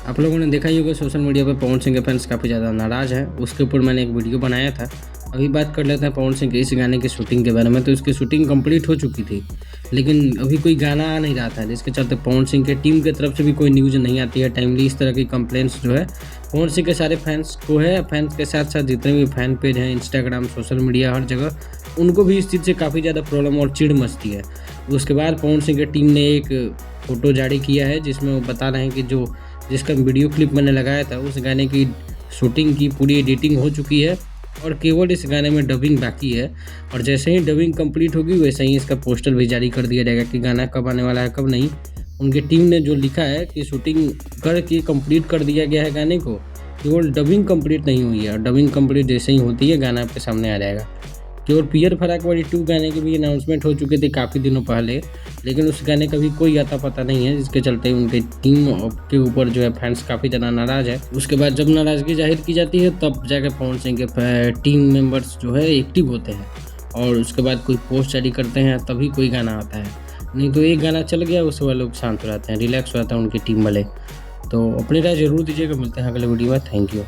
आप लोगों ने देखा ही होगा सोशल मीडिया पे पवन सिंह के फैंस काफ़ी ज़्यादा नाराज़ हैं। उसके ऊपर मैंने एक वीडियो बनाया था। अभी बात कर लेते हैं पवन सिंह के इस गाने की शूटिंग के बारे में। तो इसकी शूटिंग कंप्लीट हो चुकी थी, लेकिन अभी कोई गाना आ नहीं रहा था, जिसके चलते पवन सिंह के टीम की तरफ से भी कोई न्यूज़ नहीं आती है टाइमली। इस तरह की कंप्लेंट्स जो है पवन सिंह के सारे फैंस को है। फैंस के साथ साथ जितने भी फैन पेज हैं, इंस्टाग्राम, सोशल मीडिया, हर जगह उनको भी इस चीज़ से काफ़ी ज़्यादा प्रॉब्लम और चिढ़ मचती है। उसके बाद पवन सिंह की टीम ने एक फ़ोटो जारी किया है, जिसमें वो बता रहे हैं कि जिसका वीडियो क्लिप मैंने लगाया था, उस गाने की शूटिंग की पूरी एडिटिंग हो चुकी है और केवल इस गाने में डबिंग बाकी है। और जैसे ही डबिंग कंप्लीट होगी वैसे ही इसका पोस्टर भी जारी कर दिया जाएगा कि गाना कब आने वाला है कब नहीं। उनकी टीम ने जो लिखा है कि शूटिंग करके कंप्लीट कर दिया गया है गाने को, केवल डबिंग कंप्लीट नहीं हुई है। और डबिंग कंप्लीट जैसे ही होती है गाना आपके सामने आ जाएगा। केवल पियर फराकवाली 2 गाने की भी अनाउंसमेंट हो चुके थे काफ़ी दिनों पहले, लेकिन उस गाने का भी कोई अता पता नहीं है, जिसके चलते उनके टीम के ऊपर जो है फैंस काफ़ी ज़्यादा नाराज़ है। उसके बाद जब नाराज़गी जाहिर की जाती है तब जाकर पवन सिंह के टीम मेंबर्स जो है एक्टिव होते हैं और उसके बाद कोई पोस्ट जारी करते हैं, तभी कोई गाना आता है। नहीं तो एक गाना चल गया उसके बाद लोग शांत हो जाते हैं, रिलैक्स हो जाता है उनकी टीम वाले। तो अपनी राय ज़रूर दीजिएगा। मिलते हैं अगले वीडियो में। Thank you.